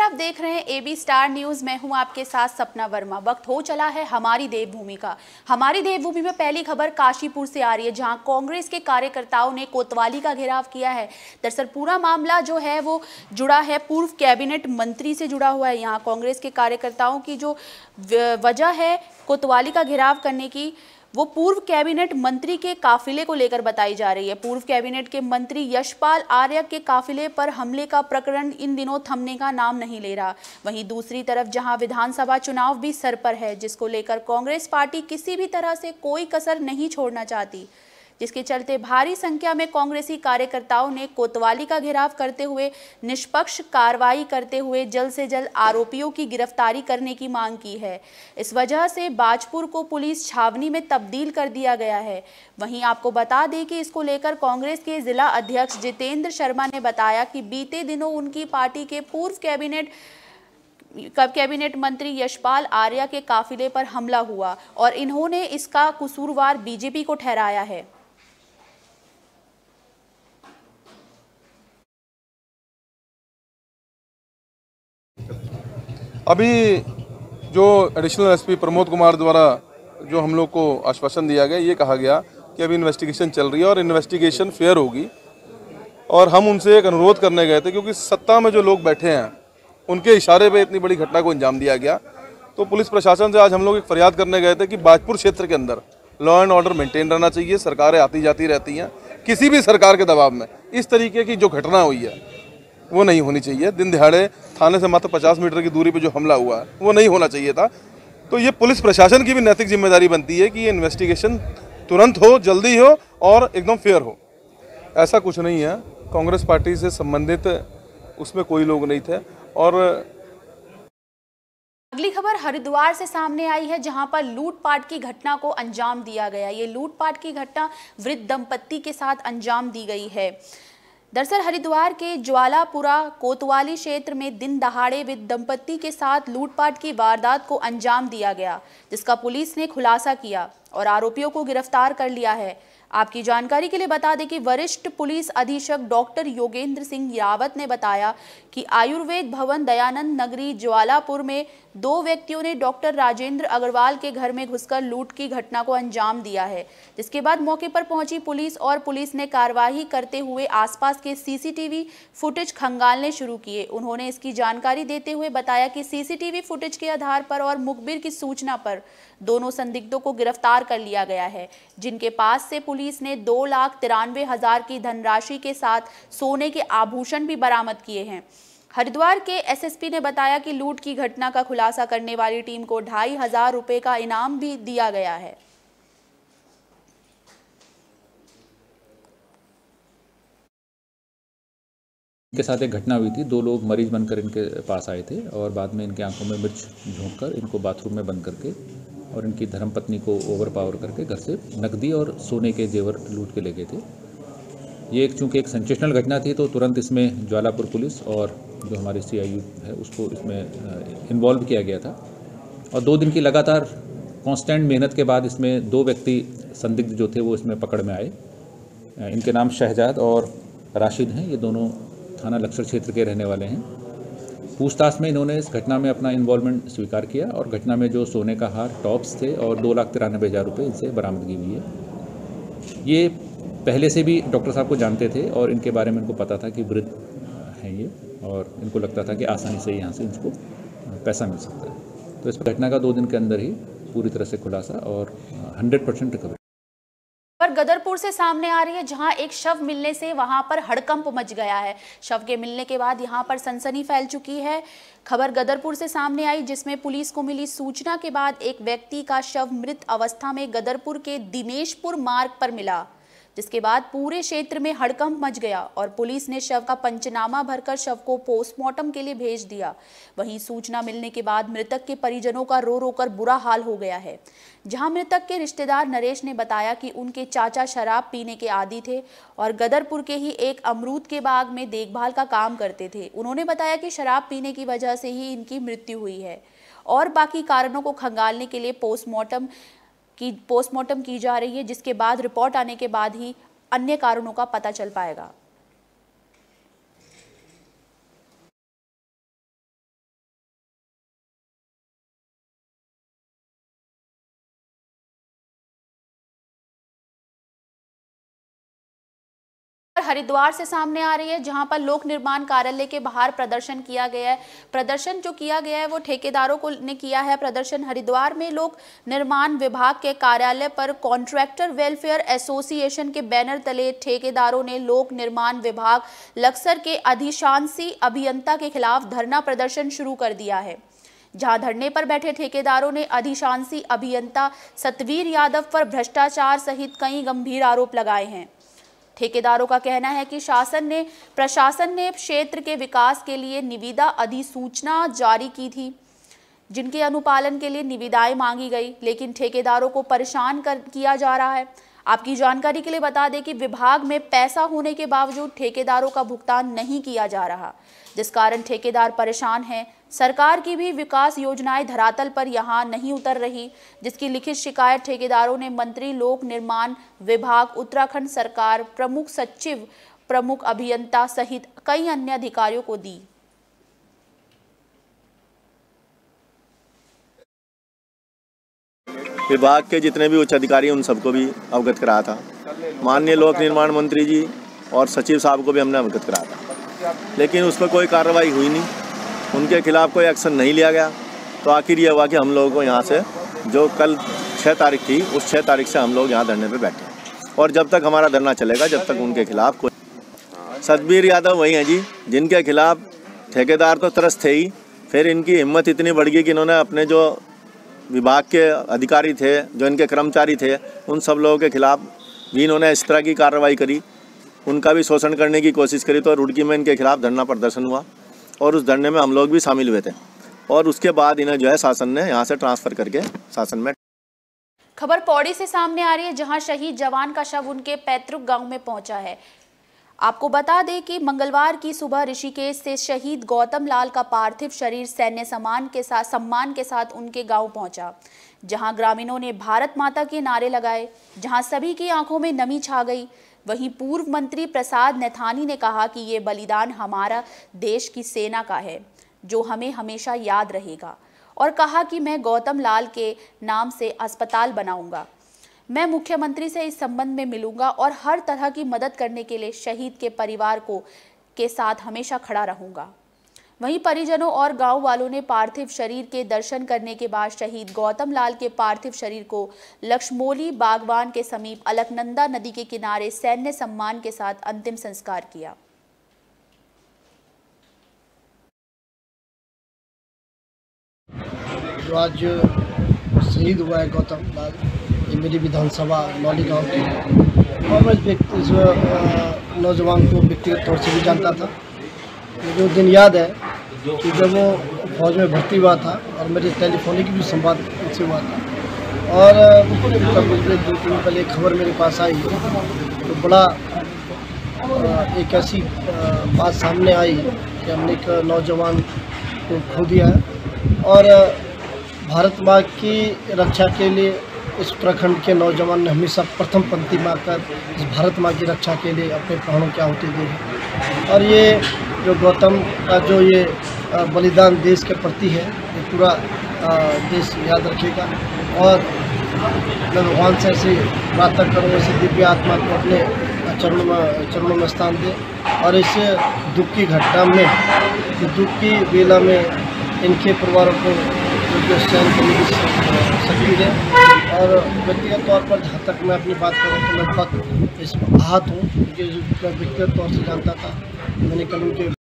आप देख रहे हैं एबी स्टार न्यूज। मैं हूं आपके साथ सपना वर्मा। वक्त हो चला है हमारी देवभूमि का। हमारी देवभूमि में पहली खबर काशीपुर से आ रही है, जहां कांग्रेस के कार्यकर्ताओं ने कोतवाली का घेराव किया है। दरअसल पूरा मामला जो है वो जुड़ा है पूर्व कैबिनेट मंत्री से जुड़ा हुआ है। यहाँ कांग्रेस के कार्यकर्ताओं की जो वजह है कोतवाली का घेराव करने की, वो पूर्व कैबिनेट मंत्री के काफिले को लेकर बताई जा रही है। पूर्व कैबिनेट के मंत्री यशपाल आर्य के काफिले पर हमले का प्रकरण इन दिनों थमने का नाम नहीं ले रहा। वहीं दूसरी तरफ जहां विधानसभा चुनाव भी सर पर है, जिसको लेकर कांग्रेस पार्टी किसी भी तरह से कोई कसर नहीं छोड़ना चाहती, जिसके चलते भारी संख्या में कांग्रेसी कार्यकर्ताओं ने कोतवाली का घेराव करते हुए निष्पक्ष कार्रवाई करते हुए जल्द से जल्द आरोपियों की गिरफ्तारी करने की मांग की है। इस वजह से बाजपुर को पुलिस छावनी में तब्दील कर दिया गया है। वहीं आपको बता दें कि इसको लेकर कांग्रेस के जिला अध्यक्ष जितेंद्र शर्मा ने बताया कि बीते दिनों उनकी पार्टी के पूर्व कैबिनेट मंत्री यशपाल आर्य के काफिले पर हमला हुआ और इन्होंने इसका कसूरवार बीजेपी को ठहराया है। अभी जो एडिशनल एसपी प्रमोद कुमार द्वारा जो हम लोग को आश्वासन दिया गया, ये कहा गया कि अभी इन्वेस्टिगेशन चल रही है और इन्वेस्टिगेशन फेयर होगी। और हम उनसे एक अनुरोध करने गए थे, क्योंकि सत्ता में जो लोग बैठे हैं उनके इशारे पे इतनी बड़ी घटना को अंजाम दिया गया। तो पुलिस प्रशासन से आज हम लोग एक फरियाद करने गए थे कि बाजपुर क्षेत्र के अंदर लॉ एंड ऑर्डर मेंटेन रहना चाहिए। सरकारें आती जाती रहती हैं, किसी भी सरकार के दबाव में इस तरीके की जो घटना हुई है वो नहीं होनी चाहिए। दिन दिहाड़े थाने से मात्र 50 मीटर की दूरी पे जो हमला हुआ है वो नहीं होना चाहिए था। तो ये पुलिस प्रशासन की भी नैतिक जिम्मेदारी बनती है कि ये इन्वेस्टिगेशन तुरंत हो, जल्दी हो और एकदम फेयर हो। ऐसा कुछ नहीं है, कांग्रेस पार्टी से संबंधित उसमें कोई लोग नहीं थे। और अगली खबर हरिद्वार से सामने आई है, जहां पर लूटपाट की घटना को अंजाम दिया गया। ये लूटपाट की घटना वृद्ध दंपत्ति के साथ अंजाम दी गई है। दरअसल हरिद्वार के ज्वालापुरा कोतवाली क्षेत्र में दिन दहाड़े वृद्ध दंपत्ति के साथ लूटपाट की वारदात को अंजाम दिया गया, जिसका पुलिस ने खुलासा किया और आरोपियों को गिरफ्तार कर लिया है। आपकी जानकारी के लिए बता दें कि वरिष्ठ पुलिस अधीक्षक डॉक्टर योगेंद्र सिंह रावत ने बताया कि आयुर्वेद भवन दयानंद नगरी ज्वालापुर में 2 व्यक्तियों ने डॉक्टर राजेंद्र अग्रवाल के घर में घुसकर लूट की घटना को अंजाम दिया है। जिसके बाद मौके पर पहुंची पुलिस ने कार्रवाई करते हुए आसपास के सीसीटीवी फुटेज खंगालने शुरू किए। उन्होंने इसकी जानकारी देते हुए बताया कि सीसीटीवी फुटेज के आधार पर और मुखबिर की सूचना पर दोनों संदिग्धों को गिरफ्तार कर लिया गया है, जिनके पास से पुलिस ने 2,93,000 की धनराशि के साथ सोने के आभूषण भी बरामद किए हैं। हरिद्वार के एसएसपी ने बताया कि लूट की घटना का खुलासा करने वाली टीम को 2,500 रुपए का इनाम भी दिया गया है। इनके साथ एक घटना हुई थी। 2 लोग मरीज बनकर इनके पास आए थे और बाद में इनके आंखों में मिर्च झोंककर इनको बाथरूम में बंद करके और इनकी धर्मपत्नी को ओवरपावर करके घर से नकदी और सोने के जेवर लूट के ले गए थे। ये चूँकि एक सेंसेशनल घटना थी, तो तुरंत इसमें ज्वालापुर पुलिस और जो हमारे सीआईयू है उसको इसमें इन्वॉल्व किया गया था। और 2 दिन की लगातार कांस्टेंट मेहनत के बाद इसमें 2 व्यक्ति संदिग्ध जो थे वो इसमें पकड़ में आए। इनके नाम शहजाद और राशिद हैं। ये दोनों थाना लक्सर क्षेत्र के रहने वाले हैं। पूछताछ में इन्होंने इस घटना में अपना इन्वॉल्वमेंट स्वीकार किया और घटना में जो सोने का हार, टॉप्स थे और 2,93,000 रुपये इनसे बरामदगी हुई है। ये पहले से भी डॉक्टर साहब को जानते थे और इनके बारे में इनको पता था कि वृद्ध हैं ये, और इनको लगता था कि आसानी से यहाँ से इनको पैसा मिल सकता है। तो इस घटना का 2 दिन के अंदर ही पूरी तरह से खुलासा और 100% रिकवरी। पर गदरपुर से सामने आ रही है, जहां एक शव मिलने से वहां पर हड़कंप मच गया है। शव के मिलने के बाद यहां पर सनसनी फैल चुकी है। खबर गदरपुर से सामने आई, जिसमें पुलिस को मिली सूचना के बाद एक व्यक्ति का शव मृत अवस्था में गदरपुर के दिनेशपुर मार्ग पर मिला, जिसके बाद पूरे क्षेत्र में हड़कंप मच गया और पुलिस ने शव का पंचनामा भरकर शव को पोस्टमार्टम के लिए भेज दिया। वहीं सूचना मिलने के बाद मृतक के परिजनों का रो रो कर बुरा हाल हो गया है। जहां मृतक के रिश्तेदार नरेश ने बताया कि उनके चाचा शराब पीने के आदी थे और गदरपुर के ही एक अमरूद के बाग में देखभाल का काम करते थे। उन्होंने बताया कि शराब पीने की वजह से ही इनकी मृत्यु हुई है और बाकी कारणों को खंगालने के लिए पोस्टमार्टम की जा रही है, जिसके बाद रिपोर्ट आने के बाद ही अन्य कारणों का पता चल पाएगा। हरिद्वार से सामने आ रही है, जहां पर लोक निर्माण कार्यालय के बाहर प्रदर्शन किया गया है। प्रदर्शन जो किया गया है वो ठेकेदारों को ने किया है। प्रदर्शन हरिद्वार में लोक निर्माण विभाग के कार्यालय पर कॉन्ट्रैक्टर वेलफेयर एसोसिएशन के बैनर तले ठेकेदारों ने लोक निर्माण विभाग लक्सर के अधिशांसी अभियंता के खिलाफ धरना प्रदर्शन शुरू कर दिया है। जहां धरने पर बैठे ठेकेदारों ने अधिशांसी अभियंता सतवीर यादव पर भ्रष्टाचार सहित कई गंभीर आरोप लगाए हैं। ठेकेदारों का कहना है कि प्रशासन ने क्षेत्र के विकास के लिए निविदा अधिसूचना जारी की थी, जिनके अनुपालन के लिए निविदाएं मांगी गई, लेकिन ठेकेदारों को परेशान किया जा रहा है। आपकी जानकारी के लिए बता दें कि विभाग में पैसा होने के बावजूद ठेकेदारों का भुगतान नहीं किया जा रहा, जिस कारण ठेकेदार परेशान हैं। सरकार की भी विकास योजनाएं धरातल पर यहां नहीं उतर रही, जिसकी लिखित शिकायत ठेकेदारों ने मंत्री लोक निर्माण विभाग, उत्तराखंड सरकार, प्रमुख सचिव, प्रमुख अभियंता सहित कई अन्य अधिकारियों को दी। विभाग के जितने भी उच्च अधिकारी उन सबको भी अवगत कराया था। माननीय लोक निर्माण मंत्री जी और सचिव साहब को भी हमने अवगत कराया था, लेकिन उस पर कोई कार्रवाई हुई नहीं, उनके खिलाफ कोई एक्शन नहीं लिया गया। तो आखिर ये हुआ कि हम लोगों को यहाँ से, जो कल 6 तारीख थी, उस 6 तारीख से हम लोग यहाँ धरने पे बैठे, और जब तक हमारा धरना चलेगा, जब तक उनके खिलाफ कोई। सतबीर यादव वही हैं जी, जिनके खिलाफ ठेकेदार तो त्रस्त थे ही, फिर इनकी हिम्मत इतनी बढ़ गई कि इन्होंने अपने जो विभाग के अधिकारी थे, जो इनके कर्मचारी थे, उन सब लोगों के खिलाफ भी इन्होंने इस तरह की कार्रवाई करी, उनका भी शोषण करने की कोशिश करी। तो रुड़की में इनके खिलाफ धरना प्रदर्शन हुआ और उस धरने में हम लोग भी शामिल हुए थे, और उसके बाद इन्हें जो है शासन ने यहाँ से ट्रांसफ़र करके शासन में। खबर पौड़ी से सामने आ रही है, जहां शहीद जवान का शव उनके पैतृक गांव में पहुंचा है। आपको बता दें कि मंगलवार की सुबह ऋषिकेश से शहीद गौतम लाल का पार्थिव शरीर सैन्य सम्मान के साथ उनके गांव पहुंचा, जहां ग्रामीणों ने भारत माता के नारे लगाए, जहां सभी की आंखों में नमी छा गई। वहीं पूर्व मंत्री प्रसाद नैथानी ने कहा कि ये बलिदान हमारा देश की सेना का है, जो हमें हमेशा याद रहेगा, और कहा कि मैं गौतम लाल के नाम से अस्पताल बनाऊंगा। मैं मुख्यमंत्री से इस संबंध में मिलूंगा और हर तरह की मदद करने के लिए शहीद के परिवार के साथ हमेशा खड़ा रहूंगा। वहीं परिजनों और गांव वालों ने पार्थिव शरीर के दर्शन करने के बाद शहीद गौतम लाल के पार्थिव शरीर को लक्ष्मोली बागवान के समीप अलकनंदा नदी के किनारे सैन्य सम्मान के साथ अंतिम संस्कार किया। जो आज शहीद हुआ है गौतम लाल, ये मेरी विधानसभा नौली गांव की, और मैं इस नौजवान को व्यक्तिगत तौर से भी जानता था। मुझे वो दिन याद है कि जब वो फौज में भर्ती हुआ था और मेरे टेलीफोनिक भी संवाद उनसे हुआ था, और तब मुझे 2 दिन पहले खबर मेरे पास आई तो बड़ा एक ऐसी बात सामने आई कि हमने एक नौजवान को खो दिया है, और भारत माँ की रक्षा के लिए इस उत्तराखंड के नौजवान ने हमेशा प्रथम पंक्ति में आकर इस भारत माँ की रक्षा के लिए अपने प्राणों की आहुति दी है। और ये जो गौतम का जो ये बलिदान देश के प्रति है, ये पूरा देश याद रखेगा। और मैं भगवान से ऐसे प्रार्थना करूँगा, ऐसे दिव्य आत्मा को अपने चरणों में स्थान दे, और इस दुख की घटना में, दुख की बेला में इनके परिवारों को जो सहन करने की शक्ति है। और व्यक्तिगत तौर पर जहाँ तक मैं अपनी बात करूँ तो मैं बहुत इस आहत हूँ, क्योंकि मैं व्यक्तिगत तौर से जानता था। मैंने कल उनके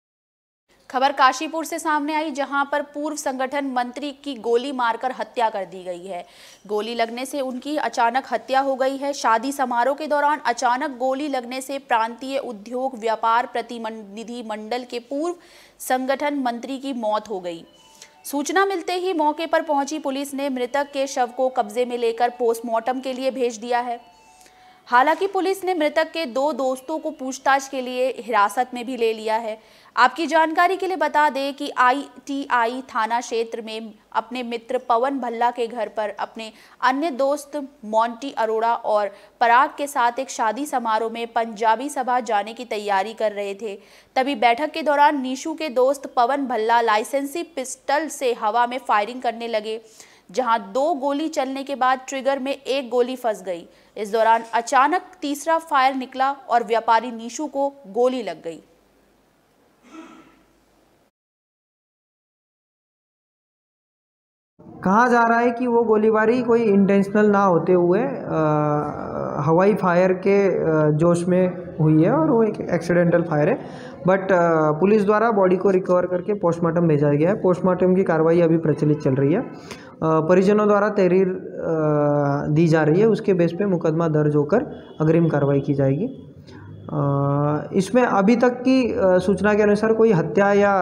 खबर काशीपुर से सामने आई, जहां पर पूर्व संगठन मंत्री की गोली मारकर हत्या कर दी गई है। गोली लगने से उनकी अचानक हत्या हो गई है। शादी समारोह के दौरान अचानक गोली लगने से प्रांतीय उद्योग व्यापार प्रतिनिधि मंडल के पूर्व संगठन मंत्री की मौत हो गई। सूचना मिलते ही मौके पर पहुंची पुलिस ने मृतक के शव को कब्जे में लेकर पोस्टमार्टम के लिए भेज दिया है। हालांकि पुलिस ने मृतक के 2 दोस्तों को पूछताछ के लिए हिरासत में भी ले लिया है। आपकी जानकारी के लिए बता दें कि ITI थाना क्षेत्र में अपने मित्र पवन भल्ला के घर पर अपने अन्य दोस्त मोंटी अरोड़ा और पराग के साथ एक शादी समारोह में पंजाबी सभा जाने की तैयारी कर रहे थे। तभी बैठक के दौरान नीशू के दोस्त पवन भल्ला लाइसेंसी पिस्टल से हवा में फायरिंग करने लगे, जहां 2 गोली चलने के बाद ट्रिगर में 1 गोली फंस गई। इस दौरान अचानक तीसरा फायर निकला और व्यापारी नीशू को गोली लग गई। कहा जा रहा है कि वो गोलीबारी कोई इंटेंशनल ना होते हुए हवाई फायर के जोश में हुई है और वो एक एक्सीडेंटल फायर है। बट पुलिस द्वारा बॉडी को रिकवर करके पोस्टमार्टम भेजा गया है। पोस्टमार्टम की कार्रवाई अभी प्रचलित चल रही है। परिजनों द्वारा तहरीर दी जा रही है, उसके बेस पे मुकदमा दर्ज होकर अग्रिम कार्रवाई की जाएगी। इसमें अभी तक की सूचना के अनुसार कोई हत्या या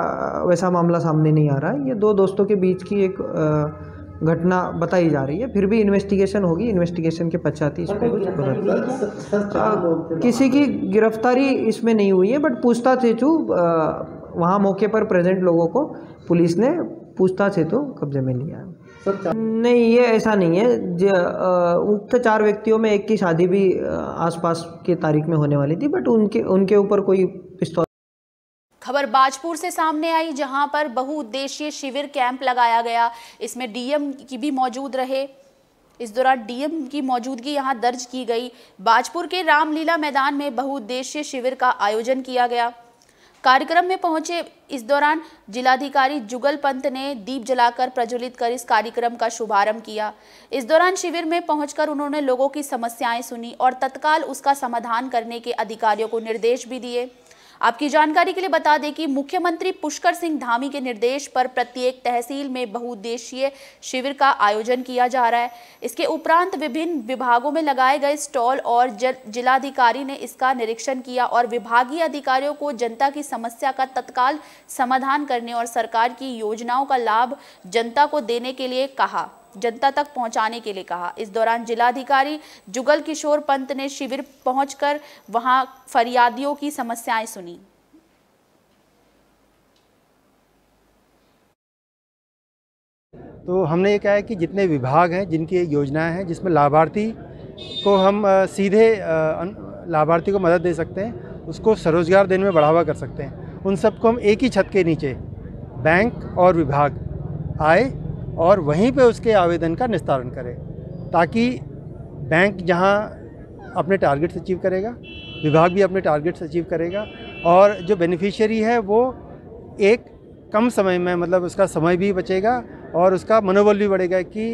वैसा मामला सामने नहीं आ रहा है। ये 2 दोस्तों के बीच की एक घटना बताई जा रही है। फिर भी इन्वेस्टिगेशन होगी, इन्वेस्टिगेशन के पश्चात ही इसमें कुछ किसी की गिरफ्तारी इसमें नहीं हुई है। बट पूछताछ हेतु वहाँ मौके पर प्रेजेंट लोगों को पुलिस ने पूछताछ हेतु कब्जे में लिया है। नहीं, ये ऐसा नहीं है। उक्त 4 व्यक्तियों में एक की शादी भी आसपास की तारीख में होने वाली थी, बट उनके ऊपर कोई पिस्तौल। खबर बाजपुर से सामने आई, जहां पर बहुउद्देशीय शिविर कैंप लगाया गया। इसमें डीएम की भी मौजूद रहे। इस दौरान डीएम की मौजूदगी यहां दर्ज की गई। बाजपुर के रामलीला मैदान में बहुउद्देशीय शिविर का आयोजन किया गया। कार्यक्रम में पहुंचे इस दौरान जिलाधिकारी जुगल पंत ने दीप जलाकर प्रज्वलित कर इस कार्यक्रम का शुभारंभ किया। इस दौरान शिविर में पहुंचकर उन्होंने लोगों की समस्याएं सुनी और तत्काल उसका समाधान करने के अधिकारियों को निर्देश भी दिए। आपकी जानकारी के लिए बता दें कि मुख्यमंत्री पुष्कर सिंह धामी के निर्देश पर प्रत्येक तहसील में बहुउद्देशीय शिविर का आयोजन किया जा रहा है। इसके उपरांत विभिन्न विभागों में लगाए गए स्टॉल और जिलाधिकारी ने इसका निरीक्षण किया और विभागीय अधिकारियों को जनता की समस्या का तत्काल समाधान करने और सरकार की योजनाओं का लाभ जनता को देने के लिए कहा, जनता तक पहुंचाने के लिए कहा। इस दौरान जिलाधिकारी जुगल किशोर पंत ने शिविर पहुंचकर वहां फरियादियों की समस्याएं सुनी। तो हमने ये कहा है कि जितने विभाग हैं, जिनकी योजनाएं हैं, जिसमें लाभार्थी को हम सीधे लाभार्थी को मदद दे सकते हैं, उसको स्वरोजगार देने में बढ़ावा कर सकते हैं, उन सबको हम एक ही छत के नीचे बैंक और विभाग आए और वहीं पे उसके आवेदन का निस्तारण करें, ताकि बैंक जहां अपने टारगेट्स अचीव करेगा, विभाग भी अपने टारगेट्स अचीव करेगा और जो बेनिफिशियरी है वो एक कम समय में, मतलब उसका समय भी बचेगा और उसका मनोबल भी बढ़ेगा कि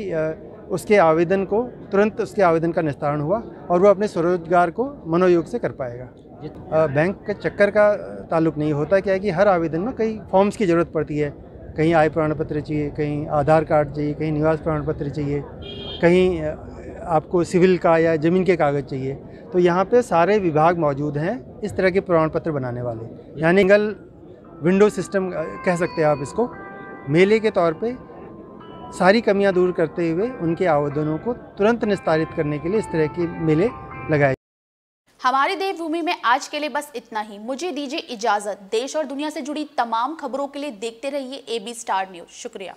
उसके आवेदन को तुरंत उसके आवेदन का निस्तारण हुआ और वो अपने स्वरोजगार को मनोयोग से कर पाएगा। बैंक के चक्कर का ताल्लुक नहीं होता। क्या है कि हर आवेदन में कई फॉर्म्स की ज़रूरत पड़ती है। कहीं आय प्रमाण पत्र चाहिए, कहीं आधार कार्ड चाहिए, कहीं निवास प्रमाण पत्र चाहिए, कहीं आपको सिविल का या ज़मीन के कागज़ चाहिए। तो यहाँ पे सारे विभाग मौजूद हैं इस तरह के प्रमाण पत्र बनाने वाले, यानी सिंगल विंडो सिस्टम कह सकते हैं आप इसको। मेले के तौर पे सारी कमियां दूर करते हुए उनके आवेदनों को तुरंत निस्तारित करने के लिए इस तरह के मेले लगाए। हमारी देवभूमि में आज के लिए बस इतना ही। मुझे दीजिए इजाजत। देश और दुनिया से जुड़ी तमाम खबरों के लिए देखते रहिए AB स्टार न्यूज़। शुक्रिया।